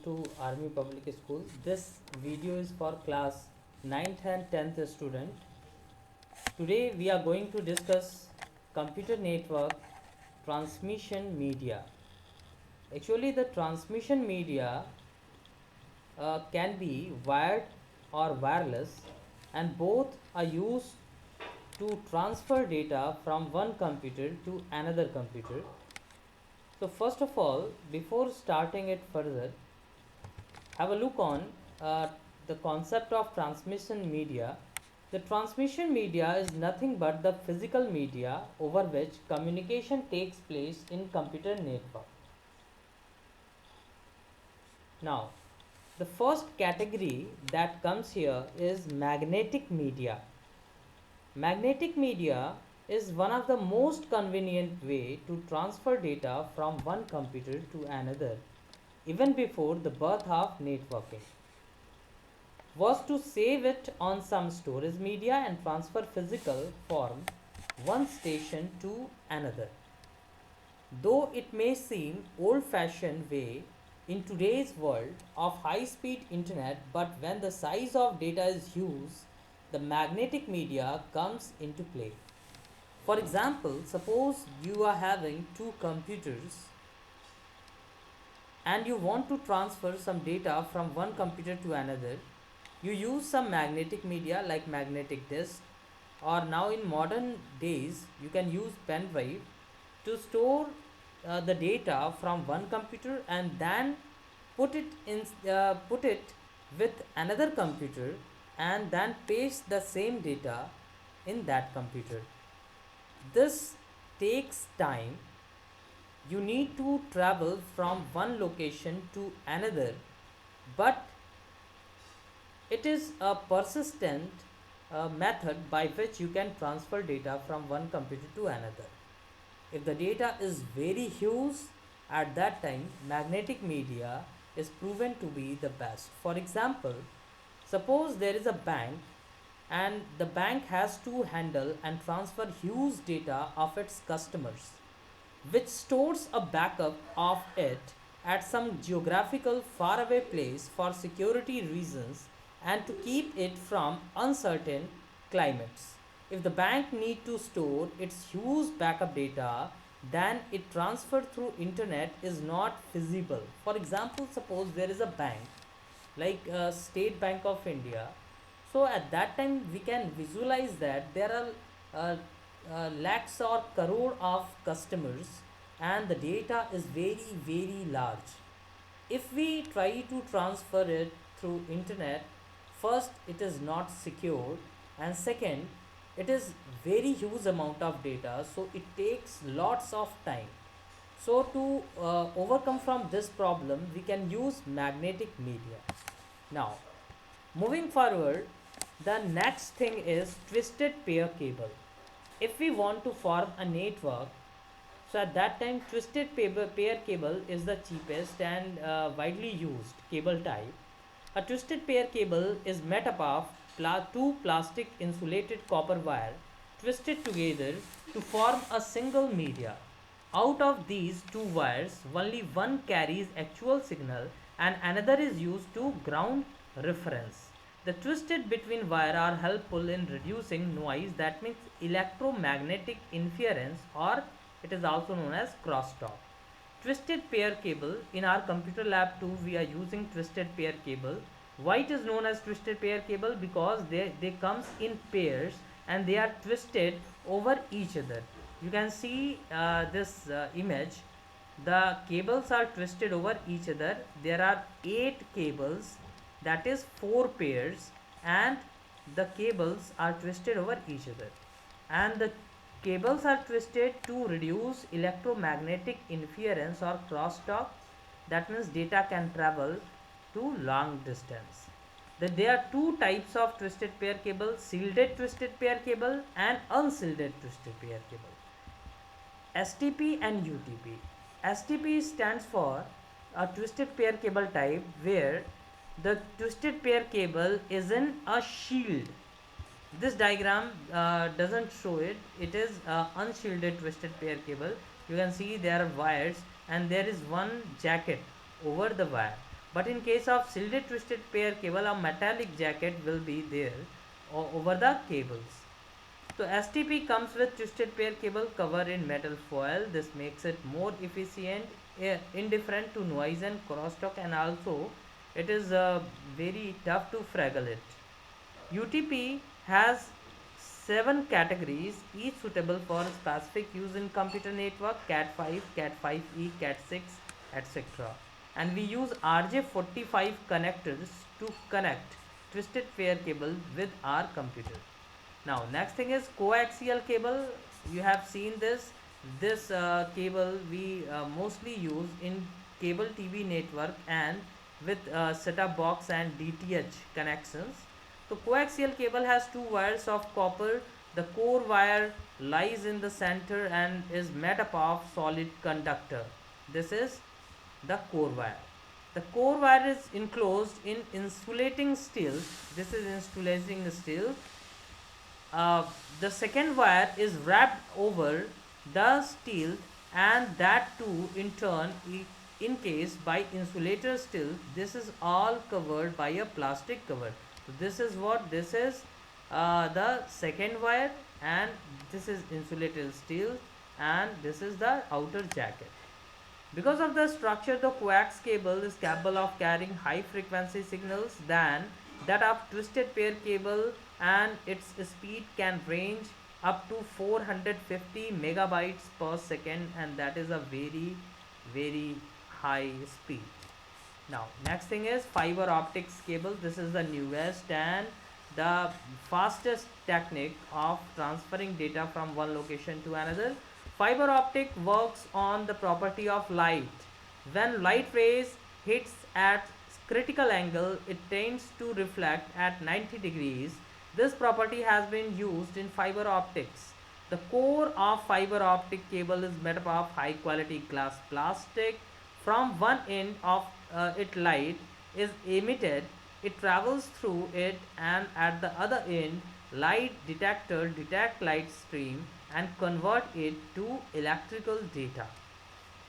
to Army Public School. This video is for class 9th and 10th student. Today we are going to discuss computer network transmission media. Actually, the transmission media can be wired or wireless, and both are used to transfer data from one computer to another computer. So first of all, before starting it further, have a look on the concept of transmission media. The transmission media is nothing but the physical media over which communication takes place in computer network. Now, the first category that comes here is magnetic media. Magnetic media is one of the most convenient way to transfer data from one computer to another, even before the birth of networking, was to save it on some storage media and transfer physical form one station to another. Though it may seem old-fashioned way in today's world of high-speed internet, but when the size of data is huge, the magnetic media comes into play. For example, suppose you are having two computers and you want to transfer some data from one computer to another. You use some magnetic media like magnetic disk, or now in modern days you can use pen drive to store the data from one computer and then put it with another computer and then paste the same data in that computer. This takes time. You need to travel from one location to another, but it is a persistent method by which you can transfer data from one computer to another. If the data is very huge, at that time magnetic media is proven to be the best. For example, suppose there is a bank and the bank has to handle and transfer huge data of its customers, which stores a backup of it at some geographical faraway place for security reasons and to keep it from uncertain climates. If the bank need to store its huge backup data, then it transfer through internet is not feasible. For example, suppose there is a bank like State Bank of India. So at that time we can visualize that there are lakhs or crore of customers and the data is very large. If we try to transfer it through internet, first it is not secure, and second it is very huge amount of data, so it takes lots of time. So to overcome from this problem, we can use magnetic media. Now, moving forward, the next thing is twisted pair cable. If we want to form a network, so at that time twisted pair cable is the cheapest and widely used cable type. A twisted pair cable is made up of two plastic insulated copper wire twisted together to form a single media. Out of these two wires, only one carries actual signal and another is used to ground reference. The twisted between wire are helpful in reducing noise, that means electromagnetic interference, or it is also known as crosstalk. Twisted pair cable, in our computer lab too we are using twisted pair cable. Why it is known as twisted pair cable? Because they comes in pairs and they are twisted over each other. You can see this image. The cables are twisted over each other. There are 8 cables, that is 4 pairs, and the cables are twisted over each other, and the cables are twisted to reduce electromagnetic interference or crosstalk. That means data can travel to long distance. There are two types of twisted pair cable: shielded twisted pair cable and unshielded twisted pair cable. STP and UTP. STP stands for a twisted pair cable type where the twisted pair cable is in a shield. This diagram doesn't show it. It is unshielded twisted pair cable. You can see there are wires and there is one jacket over the wire. But in case of shielded twisted pair cable, a metallic jacket will be there over the cables. So STP comes with twisted pair cable cover in metal foil. This makes it more efficient, indifferent to noise and crosstalk, and also it is very tough to fraggle it. UTP has 7 categories, each suitable for specific use in computer network: Cat5, Cat5e, Cat6, etc. And we use RJ45 connectors to connect twisted pair cable with our computer. Now next thing is coaxial cable. You have seen this. This cable we mostly use in cable TV network and with set-up box and DTH connections. So coaxial cable has two wires of copper. The core wire lies in the center and is made up of solid conductor. This is the core wire. The core wire is enclosed in insulating steel. This is insulating steel. The second wire is wrapped over the steel, and that too in turn encased by insulator steel. This is all covered by a plastic cover. So this is what this is, the second wire, and this is insulated steel, and this is the outer jacket. Because of the structure, the coax cable is capable of carrying high frequency signals than that of twisted pair cable, and its speed can range up to 450 megabytes per second, and that is a very high speed. Now next thing is fiber optics cable. This is the newest and the fastest technique of transferring data from one location to another. Fiber optic works on the property of light. When light rays hits at critical angle, it tends to reflect at 90 degrees. This property has been used in fiber optics. The core of fiber optic cable is made up of high quality glass plastic. From one end of it, light is emitted, it travels through it, and at the other end, light detector detect light stream and convert it to electrical data.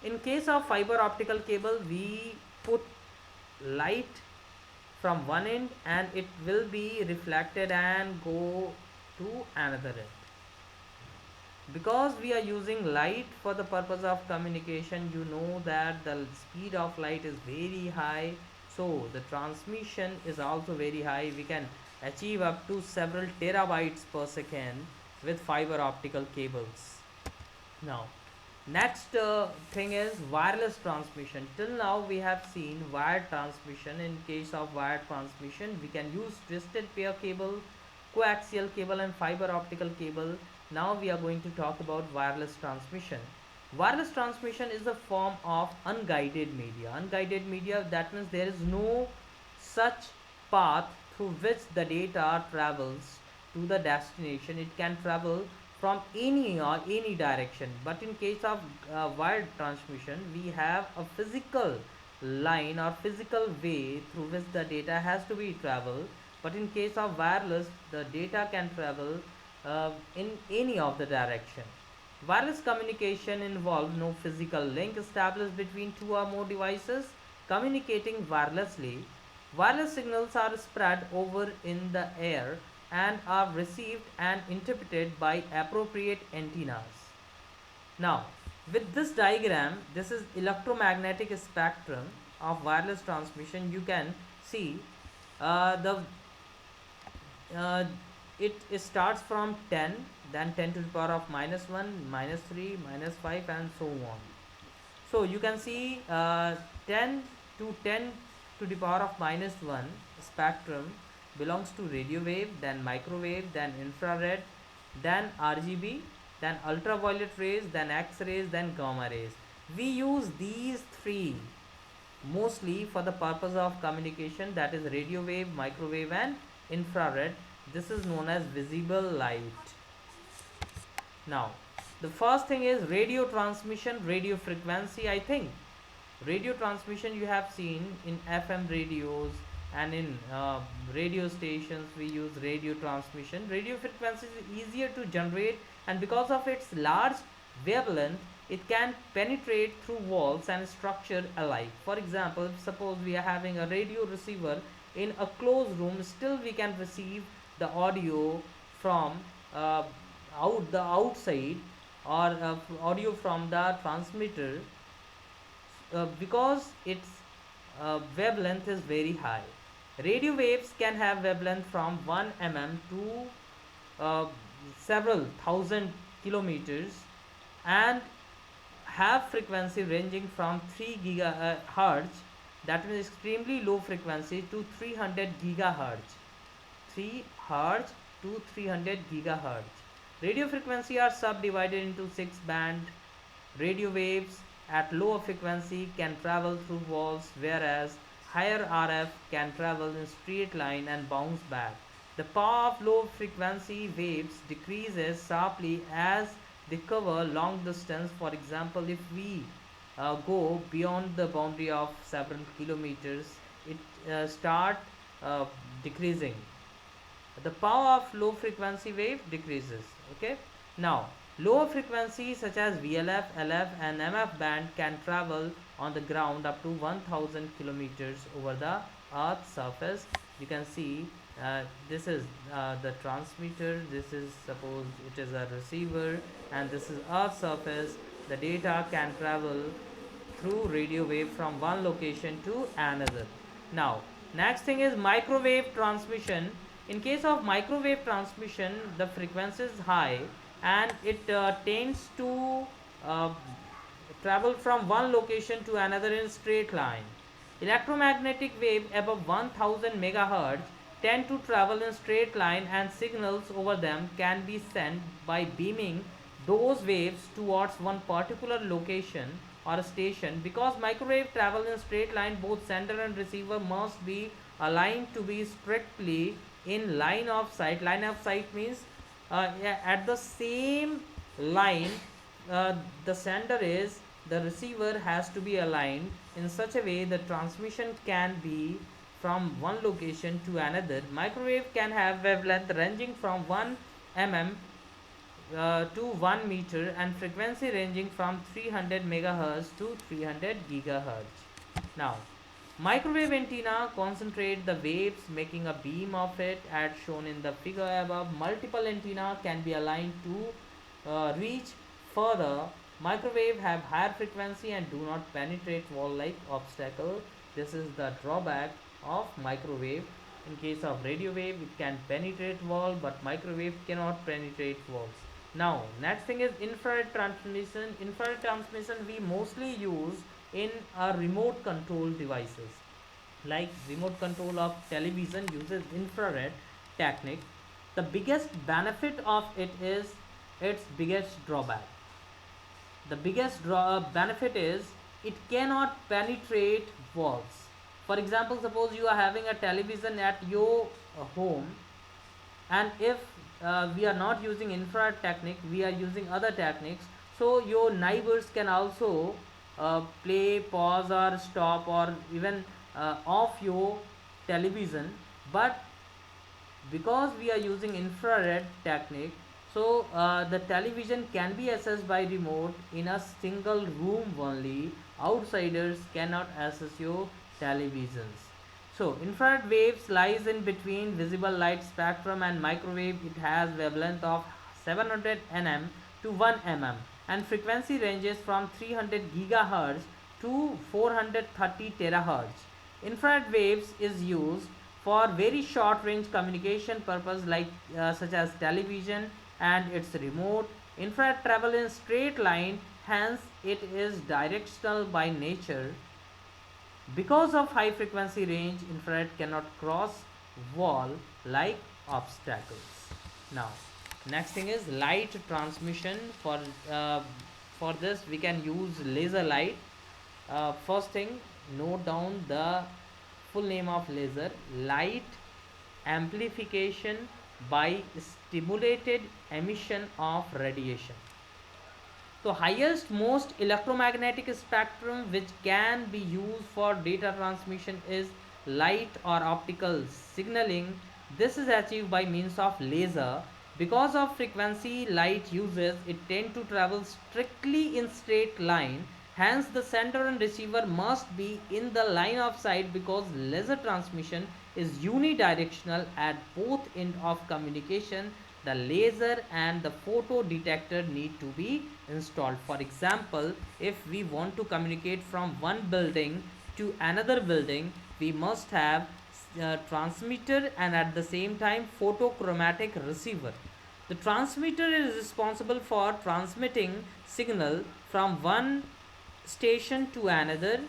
In case of fiber optical cable, we put light from one end and it will be reflected and go to another end. Because we are using light for the purpose of communication, you know that the speed of light is very high, so the transmission is also very high. We can achieve up to several terabytes per second with fiber optical cables. Now next thing is wireless transmission. Till now we have seen wired transmission. In case of wired transmission, we can use twisted pair cable, coaxial cable, and fiber optical cable. Now we are going to talk about wireless transmission. Wireless transmission is a form of unguided media. Unguided media, that means there is no such path through which the data travels to the destination. It can travel from any or any direction. But in case of wired transmission, we have a physical line or physical way through which the data has to be traveled. But in case of wireless, the data can travel in any of the direction. Wireless communication involves no physical link established between two or more devices communicating wirelessly. Wireless signals are spread over in the air and are received and interpreted by appropriate antennas. Now, with this diagram, this is electromagnetic spectrum of wireless transmission. You can see the uh, it starts from 10, then 10 to the power of minus 1, minus 3, minus 5, and so on. So you can see 10 to 10 to the power of minus 1 spectrum belongs to radio wave, then microwave, then infrared, then RGB, then ultraviolet rays, then X-rays, then gamma rays. We use these three mostly for the purpose of communication, that is radio wave, microwave, and infrared. This is known as visible light. Now the first thing is radio transmission, radio frequency. I think radio transmission you have seen in FM radios and in radio stations. We use radio transmission. Radio frequency is easier to generate, and because of its large wavelength, it can penetrate through walls and structure alike. For example, suppose we are having a radio receiver in a closed room, still we can receive the audio from uh, out the outside, or audio from the transmitter, because its wavelength is very high. Radio waves can have wavelength from 1 mm to uh, several thousand kilometers, and have frequency ranging from 3 gigahertz, that means extremely low frequency, to 300 gigahertz, 3 hertz to 300 gigahertz. Radio frequency are subdivided into 6 band. Radio waves at lower frequency can travel through walls, whereas higher RF can travel in straight line and bounce back. The power of low frequency waves decreases sharply as they cover long distance. For example, if we go beyond the boundary of several kilometers, it start uh, decreasing. The power of low frequency wave decreases. Okay, now lower frequencies such as VLF, LF and MF band can travel on the ground up to 1000 kilometers over the earth's surface. You can see this is the transmitter, this is, suppose it is a receiver, and this is earth's surface. The data can travel through radio wave from one location to another. Now, next thing is microwave transmission. In case of microwave transmission, the frequency is high, and it tends to uh, travel from one location to another in straight line. Electromagnetic wave above 1000 megahertz tend to travel in straight line, and signals over them can be sent by beaming those waves towards one particular location or a station. Because microwave travel in straight line, both sender and receiver must be aligned to be strictly in line of sight. Line of sight means yeah, at the same line the sender is, the receiver has to be aligned in such a way the transmission can be from one location to another. Microwave can have wavelength ranging from 1 mm to 1 meter, and frequency ranging from 300 megahertz to 300 gigahertz. Now, microwave antenna concentrate the waves, making a beam of it, as shown in the figure above. Multiple antenna can be aligned to reach further. Microwave have higher frequency and do not penetrate wall like obstacle. This is the drawback of microwave. In case of radio wave, it can penetrate wall, but microwave cannot penetrate walls. Now, next thing is infrared transmission. Infrared transmission we mostly use in our remote control devices. Like remote control of television uses infrared technique. The biggest benefit of it is its biggest drawback. The biggest benefit is it cannot penetrate walls. For example, suppose you are having a television at your home, and if we are not using infrared technique, we are using other techniques, so your neighbors can also play, pause or stop, or even off your television. But because we are using infrared technique, so the television can be accessed by remote in a single room only. Outsiders cannot access your televisions. So infrared waves lies in between visible light spectrum and microwave. It has wavelength of 700 nm to 1 mm, and frequency ranges from 300 gigahertz to 430 terahertz. Infrared waves is used for very short range communication purpose, like such as television and its remote. Infrared travel in straight line, hence it is directional by nature. Because of high frequency range, infrared cannot cross wall like obstacles. Now, next thing is light transmission. For this we can use laser light. First thing, note down the full name of laser: light amplification by stimulated emission of radiation. So highest most electromagnetic spectrum which can be used for data transmission is light or optical signaling. This is achieved by means of laser. Because of frequency light uses, it tend to travel strictly in straight line. Hence, the sender and receiver must be in the line of sight because laser transmission is unidirectional at both end of communication. The laser and the photo detector need to be installed. For example, if we want to communicate from one building to another building, we must have transmitter and at the same time photochromatic receiver. The transmitter is responsible for transmitting signal from one station to another.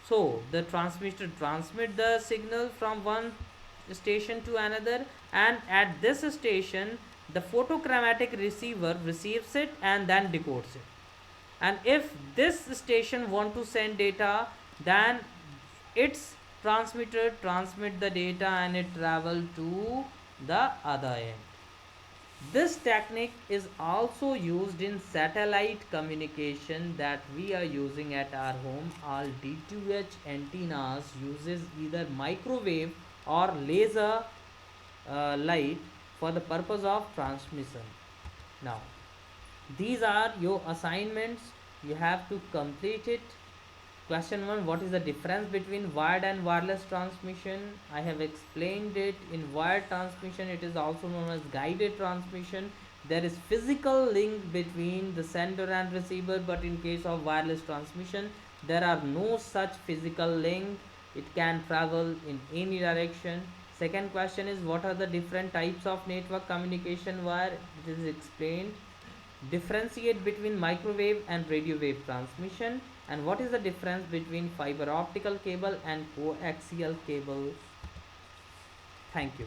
So the transmitter transmit the signal from one station to another, and at this station the photochromatic receiver receives it and then decodes it. And if this station want to send data, then its transmitter transmit the data and it travel to the other end. This technique is also used in satellite communication that we are using at our home. All D2H antennas uses either microwave or laser light for the purpose of transmission. Now, these are your assignments. You have to complete it. Question 1, what is the difference between wired and wireless transmission? I have explained it. In wired transmission, it is also known as guided transmission. There is physical link between the sender and receiver, but in case of wireless transmission, there are no such physical link. It can travel in any direction. Second question is, what are the different types of network communication wire? It is explained. Differentiate between microwave and radio wave transmission, and what is the difference between fiber optical cable and coaxial cable. Thank you.